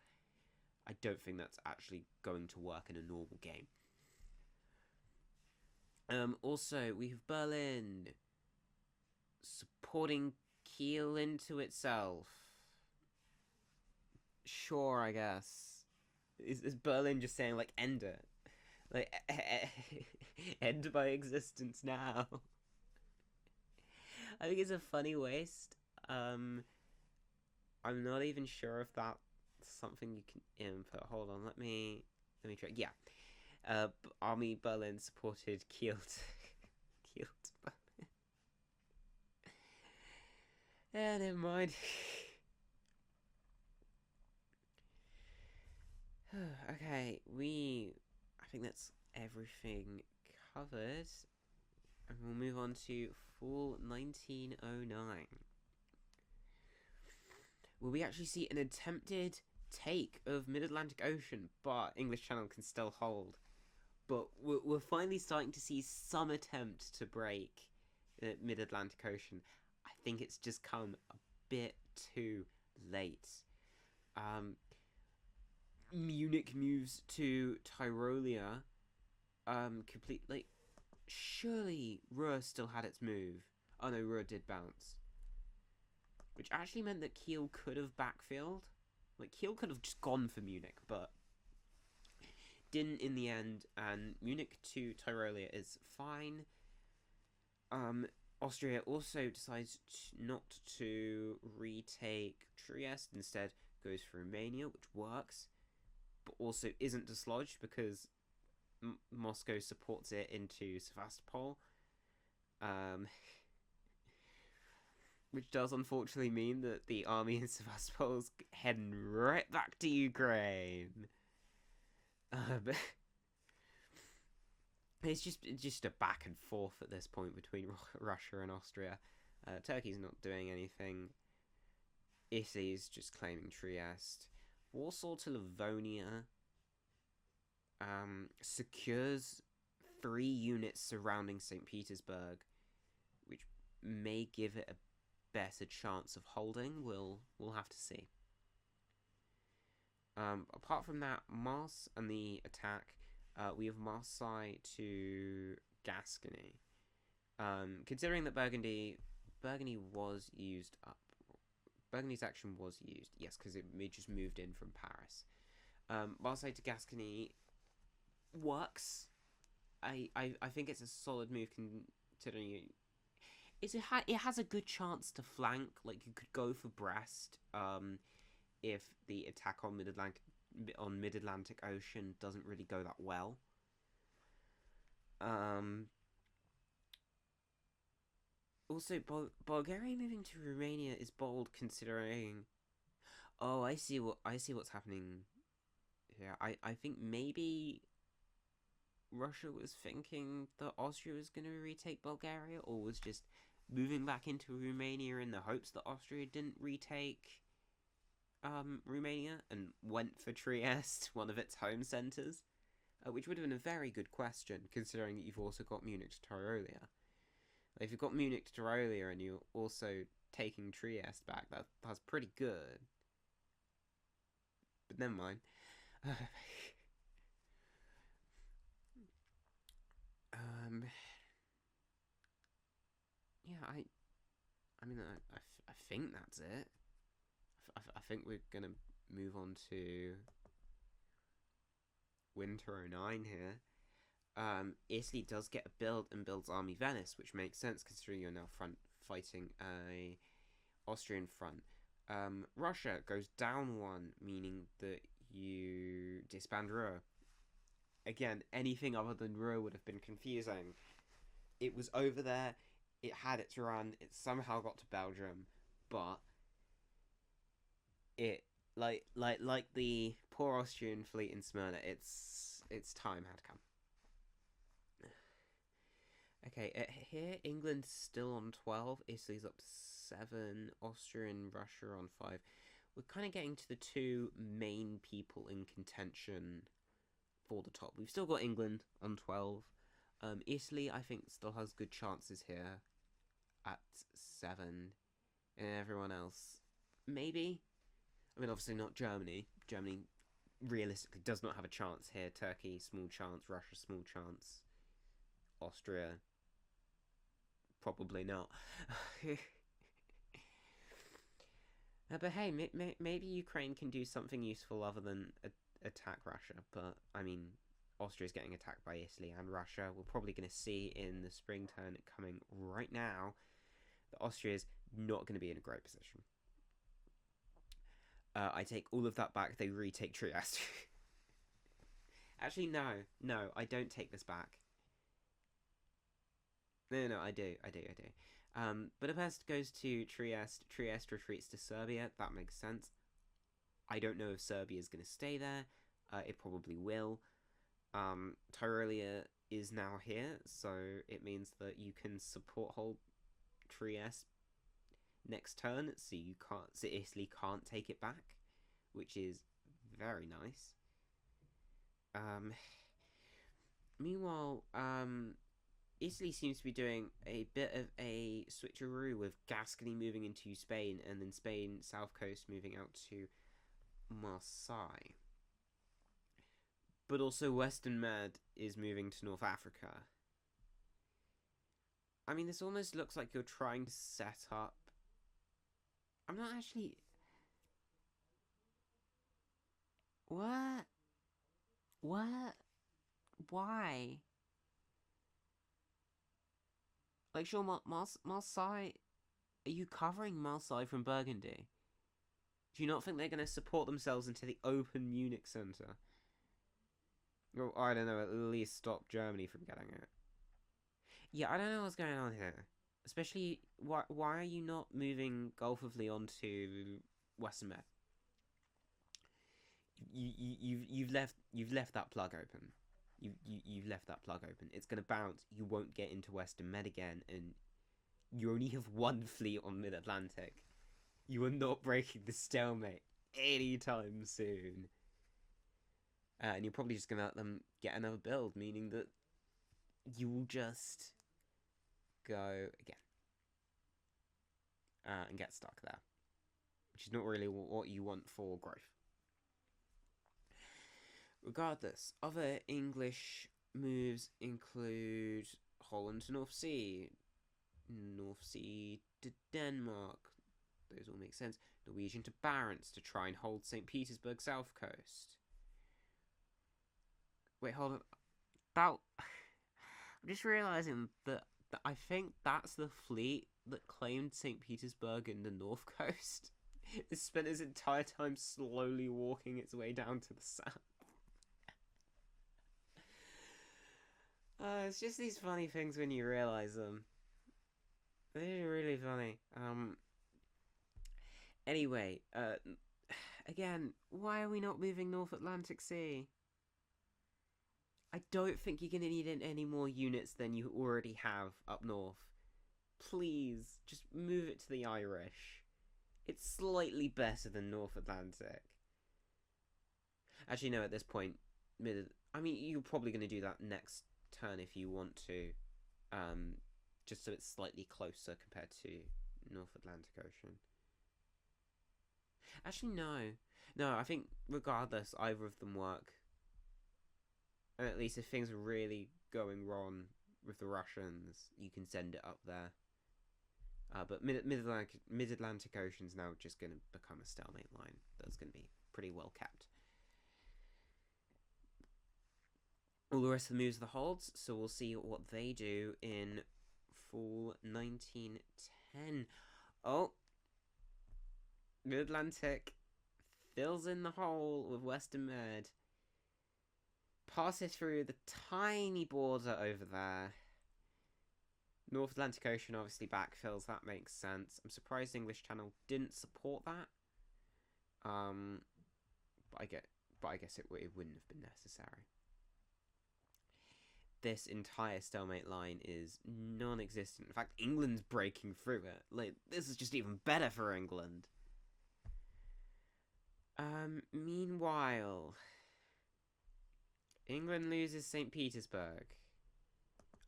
S1: I don't think that's actually going to work in a normal game. Also, we have Berlin supporting Kiel into itself. Sure, I guess. Is Berlin just saying, like, end it? Like, end my existence now. I think it's a funny waste. I'm not even sure if that's something you can input. Hold on, let me try. Yeah, Army Berlin supported Kiel. Kiel. Yeah, never mind. Okay, I think that's everything covered, and we'll move on to fall 1909. Will we actually see an attempted take of Mid-Atlantic Ocean, but English Channel can still hold? But we're finally starting to see some attempt to break the Mid-Atlantic Ocean. I think it's just come a bit too late. Munich moves to Tyrolia. Completely. Surely Ruhr still had its move. Oh no, Ruhr did bounce. Which actually meant that Kiel could have backfilled. Like, Kiel could have just gone for Munich, but didn't in the end, and Munich to Tyrolia is fine. Austria also decides not to retake Trieste, instead goes for Romania, which works, but also isn't dislodged because Moscow supports it into Sevastopol. Which does unfortunately mean that the army in Sevastopol is heading right back to Ukraine. It's just a back and forth at this point between Russia and Austria. Turkey's not doing anything. Italy's just claiming Trieste. Warsaw to Livonia secures 3 units surrounding St. Petersburg, which may give it a better chance of holding. We'll have to see. Apart from that, Mars and the attack, we have Marseille to Gascony. Considering that Burgundy was used up. Burgundy's action was used, yes, because it just moved in from Paris. Marseille to Gascony works. I think it's a solid move considering it has a good chance to flank. Like, you could go for Brest if the attack on Mid-Atlantic Ocean doesn't really go that well. Also, Bulgaria moving to Romania is bold considering. Oh, I see what's happening here. I think maybe Russia was thinking that Austria was going to retake Bulgaria, or was just moving back into Romania in the hopes that Austria didn't retake Romania, and went for Trieste, one of its home centres, which would have been a very good question, considering that you've also got Munich to Tyrolia. If you've got Munich to Tyrolia and you're also taking Trieste back, that's pretty good. But never mind. Yeah, I mean, I think that's it. I think we're gonna move on to Winter 09 here. Italy does get a build and builds Army Venice, which makes sense considering you're now fighting a Austrian front. Russia goes down 1, meaning that you disband Ruhr. Again, anything other than Ruhr would have been confusing. It was over there, it had its run, it somehow got to Belgium, but it like the poor Austrian fleet in Smyrna, its time had come. Okay, here England's still on 12, Italy's up 7, Austria and Russia on 5. We're kind of getting to the 2 main people in contention for the top. We've still got England on 12. Italy, I think, still has good chances here at 7. And everyone else, maybe? I mean, obviously not Germany. Germany realistically does not have a chance here. Turkey, small chance. Russia, small chance. Austria, probably not. But hey, maybe Ukraine can do something useful other than attack Russia. But, I mean, Austria's getting attacked by Italy and Russia. We're probably going to see in the spring turn coming right now that Austria's not going to be in a great position. I take all of that back. They retake Trieste. Actually, no, I don't take this back. No, I do. Budapest goes to Trieste. Trieste retreats to Serbia. That makes sense. I don't know if Serbia is going to stay there. It probably will. Tyrolia is now here, so it means that you can support hold Trieste next turn, so Italy can't take it back, which is very nice. Meanwhile, Italy seems to be doing a bit of a switcheroo with Gascony moving into Spain, and then Spain south coast moving out to Marseille. But also Western Med is moving to North Africa. I mean, this almost looks like you're trying to set up... I'm not actually... What? Why? Like, sure, Marseille... Are you covering Marseille from Burgundy? Do you not think they're going to support themselves into the open Munich centre? Or, I don't know, at least stop Germany from getting it. Yeah, I don't know what's going on here. Especially, why are you not moving Gulf of Lyon to Western Med? You've left that plug open. You've left that plug open. It's gonna bounce. You won't get into Western Med again, and you only have one fleet on Mid-Atlantic. You are not breaking the stalemate anytime soon. And you're probably just gonna let them get another build, meaning that you will just go again and get stuck there, which is not really what you want for growth. Regardless, other English moves include Holland to North Sea to Denmark. Those all make sense. Norwegian to Barents to try and hold St. Petersburg south coast. Wait, hold on. I'm just realising that I think that's the fleet that claimed St. Petersburg in the north coast. It spent its entire time slowly walking its way down to the south. It's just these funny things when you realise them. They're really funny. Anyway, again, why are we not moving North Atlantic Sea? I don't think you're going to need any more units than you already have up north. Please, just move it to the Irish. It's slightly better than North Atlantic. Actually, no, at this point, I mean, you're probably going to do that next turn if you want to. Just so it's slightly closer compared to North Atlantic Ocean. Actually, no. No, I think regardless, either of them work. And at least if things are really going wrong with the Russians, you can send it up there. But Mid-Atlantic Ocean's now just going to become a stalemate line. That's going to be pretty well kept. All the rest of the moves are the holds, so we'll see what they do in fall 1910. Oh! Mid-Atlantic fills in the hole with Western Med. Passes through the tiny border over there. North Atlantic Ocean obviously backfills. That makes sense. I'm surprised English Channel didn't support that. But I guess it wouldn't have been necessary. This entire stalemate line is non-existent. In fact, England's breaking through it. Like, this is just even better for England. Meanwhile, England loses St. Petersburg.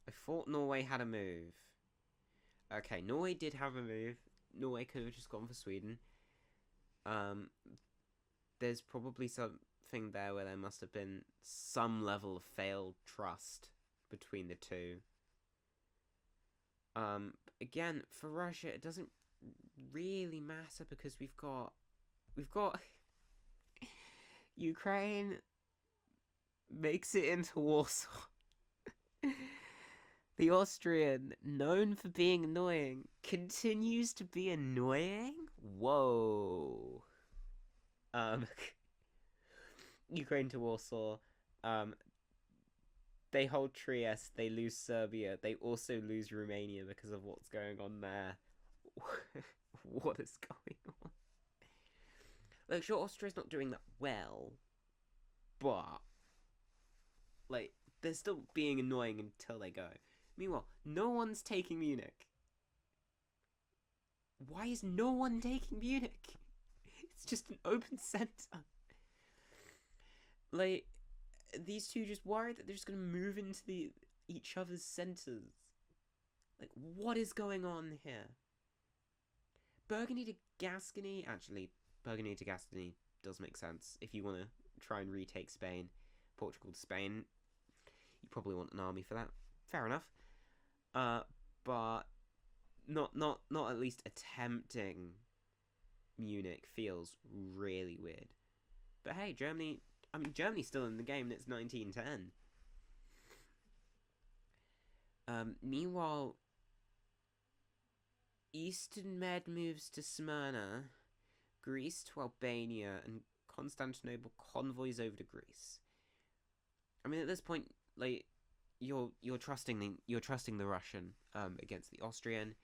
S1: I thought Norway had a move. Okay, Norway did have a move. Norway could have just gone for Sweden. There's probably something there where there must have been some level of failed trust between the two. Again, for Russia, it doesn't really matter because we've got Ukraine makes it into Warsaw. The Austrian, known for being annoying, continues to be annoying? Whoa. Um, Ukraine to Warsaw. Um, they hold Trieste. They lose Serbia. They also lose Romania because of what's going on there. What is going on? Like, sure, Austria's not doing that well, but like they're still being annoying until they go. Meanwhile, no one's taking Munich. Why is no one taking Munich? It's just an open center. Like, these two just worried that they're just gonna move into each other's centers. Like, what is going on here? Burgundy to Gascony. Actually, Burgundy to Gascony does make sense if you want to try and retake Spain. Portugal to Spain, you probably want an army for that. Fair enough. But not at least attempting Munich feels really weird. But hey, Germany. I mean, Germany's still in the game, and it's 1910. Meanwhile, Eastern Med moves to Smyrna, Greece to Albania, and Constantinople convoys over to Greece. I mean, at this point, like, you're trusting the Russian against the Austrian.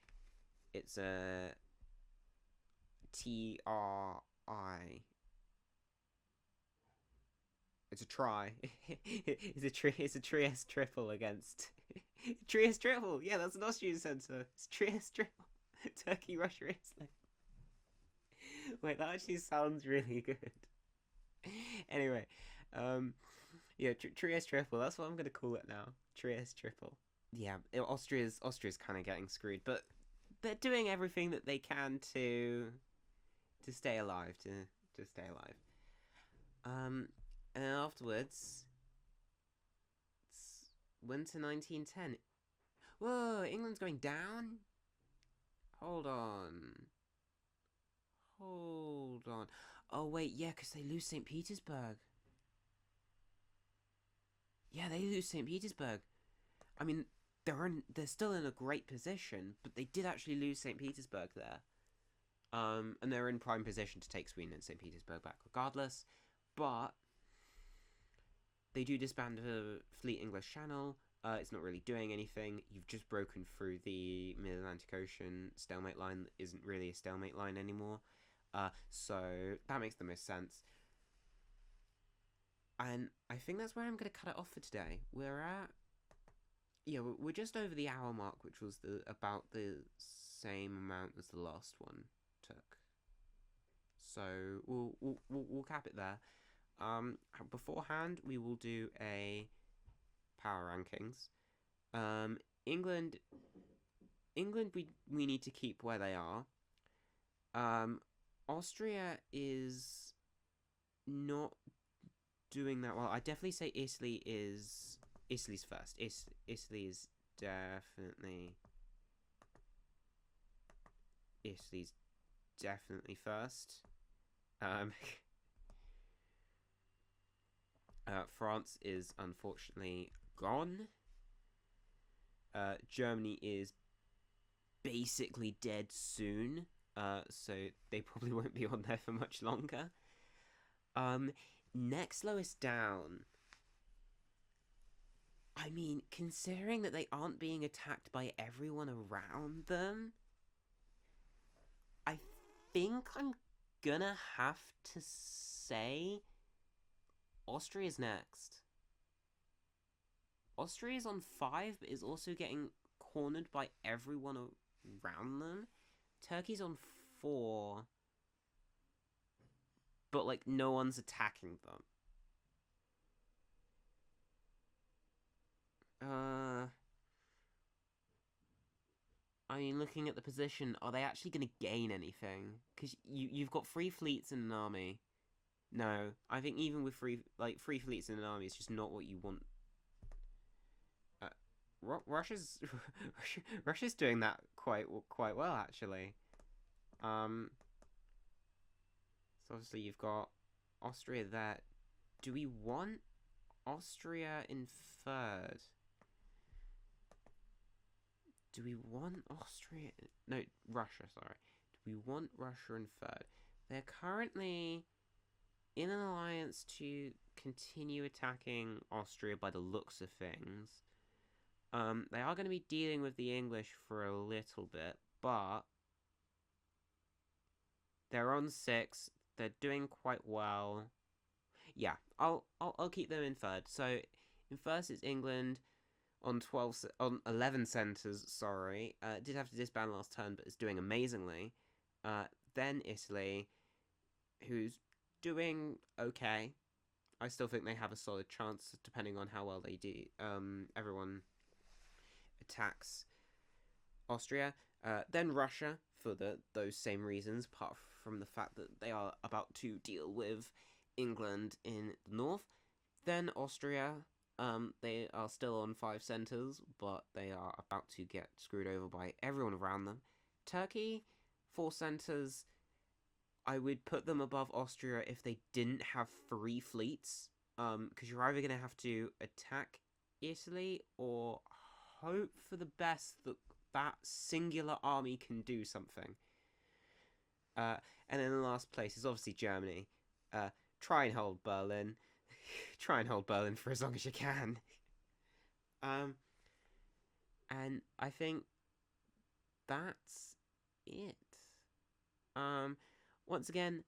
S1: It's a TRI. It's a try. It's a Trieste triple against Trieste triple. Yeah, that's an Austrian center. It's Trieste triple. Turkey, Russia, Italy. Wait, that actually sounds really good. Anyway, yeah, Trieste triple. That's what I'm gonna call it now. Trieste triple. Yeah, Austria's kind of getting screwed, but they're doing everything that they can to stay alive. To stay alive. And then afterwards, it's winter 1910. Whoa, England's going down? Hold on. Oh, wait, yeah, because they lose St. Petersburg. Yeah, they lose St. Petersburg. I mean, they're still in a great position, but they did actually lose St. Petersburg there. And they're in prime position to take Sweden and St. Petersburg back regardless. But they do disband the Fleet English Channel. It's not really doing anything. You've just broken through the Mid-Atlantic Ocean stalemate line that isn't really a stalemate line anymore. So that makes the most sense. And I think that's where I'm going to cut it off for today. We're just over the hour mark, which was about the same amount as the last one took. So we'll cap it there. Beforehand, we will do a power rankings. England, we need to keep where they are. Austria is not doing that well. I definitely say Italy's first. Italy is definitely first. France is unfortunately gone. Germany is basically dead soon. So they probably won't be on there for much longer. Next lowest down. I mean, considering that they aren't being attacked by everyone around them, I think I'm gonna have to say Austria's next. Austria's on 5, but is also getting cornered by everyone around them. Turkey's on 4, but like no one's attacking them. I mean, looking at the position, are they actually going to gain anything? Because you've got 3 fleets in an army. No, I think even with 3 fleets in an army, it's just not what you want. Russia's doing that quite well, actually. So obviously you've got Austria there. Do we want Austria in 3rd? Do we want Austria? No, Russia, sorry. Do we want Russia in 3rd? They're currently in an alliance to continue attacking Austria by the looks of things. They are going to be dealing with the English for a little bit, but they're on 6. They're doing quite well. Yeah, I'll keep them in third. So in first is England on 11 centres. Sorry, did have to disband last turn, but is doing amazingly. Then Italy, who's doing okay. I still think they have a solid chance, depending on how well they do. Everyone attacks Austria. Then Russia, for those same reasons, apart from the fact that they are about to deal with England in the north. Then Austria, they are still on 5 centres, but they are about to get screwed over by everyone around them. Turkey, 4 centres. I would put them above Austria if they didn't have 3 fleets, because you're either going to have to attack Italy or hope for the best that that singular army can do something. And then the last place is obviously Germany. Try and hold Berlin. Try and hold Berlin for as long as you can. And I think that's it. Once again,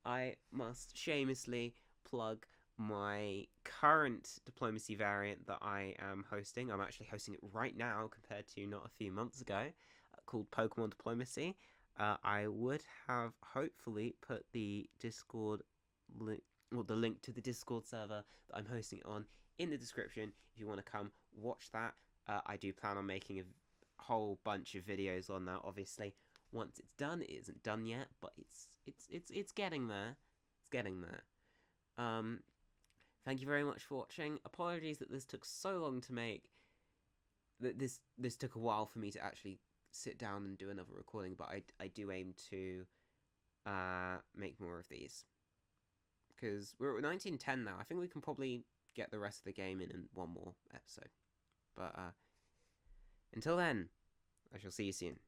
S1: I must shamelessly plug my current diplomacy variant that I am hosting. I'm actually hosting it right now compared to not a few months ago, called Pokemon Diplomacy. I would have hopefully put the Discord link, well, the link to the Discord server that I'm hosting it on in the description if you want to come watch that. I do plan on making a whole bunch of videos on that, obviously. Once it's done, it isn't done yet, but it's getting there. It's getting there. Thank you very much for watching. Apologies that this took so long to make. That this took a while for me to actually sit down and do another recording, but I do aim to make more of these. Because we're at 1910 now. I think we can probably get the rest of the game in one more episode. But until then, I shall see you soon.